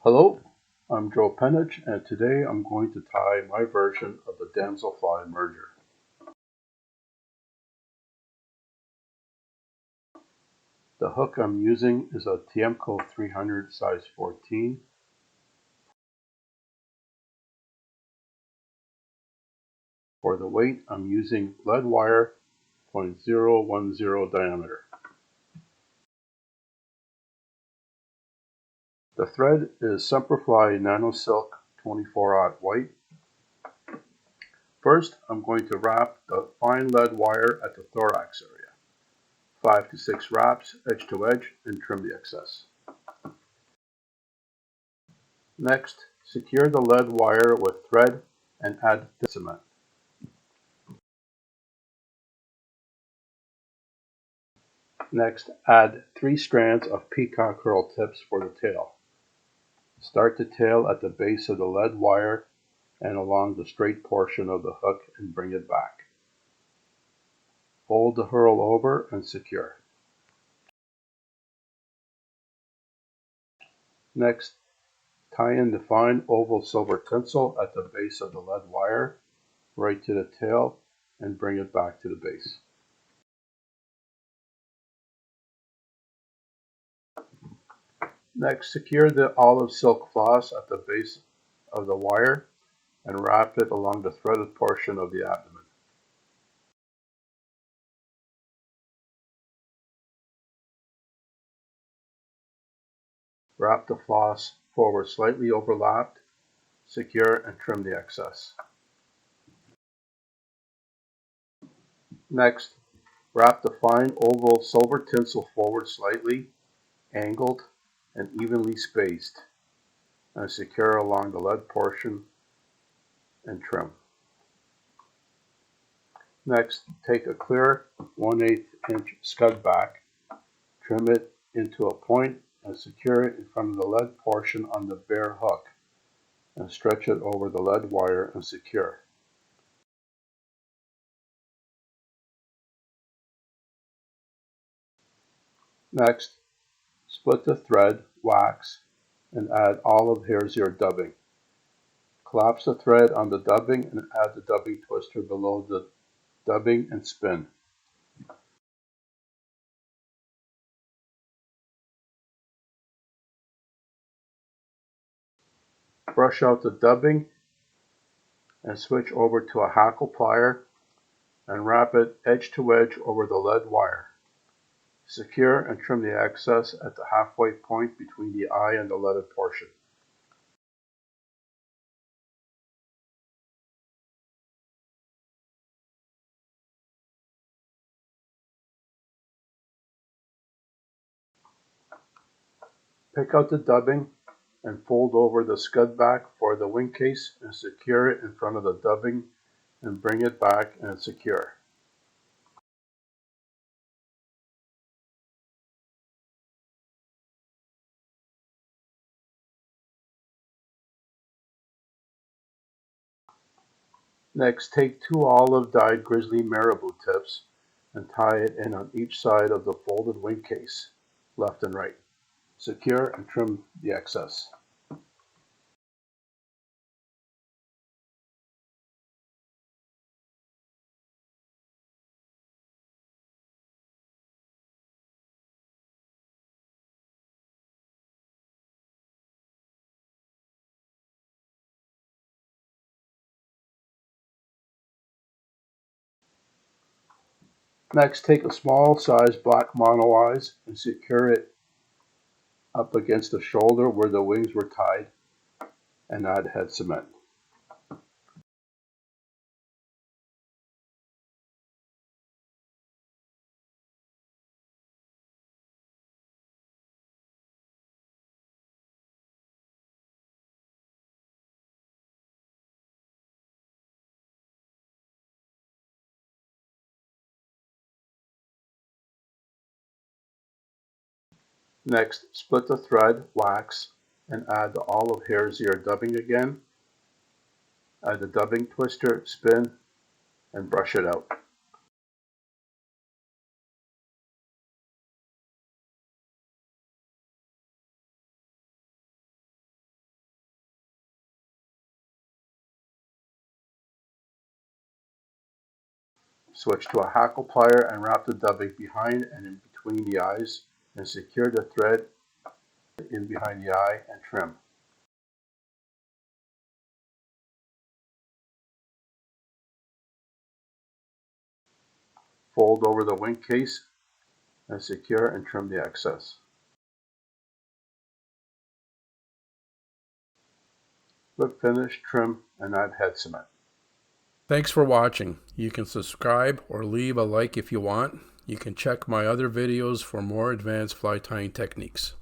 Hello, I'm Joe Penich, and today I'm going to tie my version of the Damsel fly merger. The hook I'm using is a Tiemco 300 size 14. For the weight, I'm using lead wire 0.010 diameter. The thread is Semperfl nano silk 24/aught white. First, I'm going to wrap the fine lead wire at the thorax area. 5 to 6 wraps, edge to edge, and trim the excess. Next, secure the lead wire with thread and add cement. Next, add 3 strands of peacock herl tips for the tail. Start the tail at the base of the lead wire and along the straight portion of the hook and bring it back. Fold the herl over and secure. Next, tie in the fine oval silver tinsel at the base of the lead wire, right to the tail, and bring it back to the base. Next, secure the olive silk floss at the base of the wire and wrap it along the threaded portion of the abdomen. Wrap the floss forward slightly overlapped, secure, and trim the excess. Next, wrap the fine oval silver tinsel forward slightly, angled, and evenly spaced, and secure along the lead portion and trim. Next, take a clear 1/8 inch scud back, trim it into a point, and secure it in front of the lead portion on the bare hook, and stretch it over the lead wire and secure. Next, split the thread, wax, and add olive hare's dubbing. Collapse the thread on the dubbing and add the dubbing twister below the dubbing and spin. Brush out the dubbing and switch over to a hackle plier and wrap it edge to edge over the lead wire. Secure and trim the excess at the halfway point between the eye and the leaded portion. Pick out the dubbing and fold over the scud back for the Wingcase and secure it in front of the dubbing and bring it back and secure. Next, take 2 olive dyed Grizzly marabou tips and tie it in on each side of the folded Wingcase, left and right. Secure and trim the excess. Next, take a small size black mono eyes and secure it up against the shoulder where the wings were tied and add head cement. Next, split the thread, wax, and add the olive hare's ear dubbing again. Add the dubbing twister, spin, and brush it out. Switch to a hackle plier and wrap the dubbing behind and in between the eyes, and secure the thread in behind the eye and trim. Fold over the Wingcase and secure and trim the excess. Flip finish, trim, and add head cement. Thanks for watching. You can subscribe or leave a like if you want. You can check my other videos for more advanced fly tying techniques.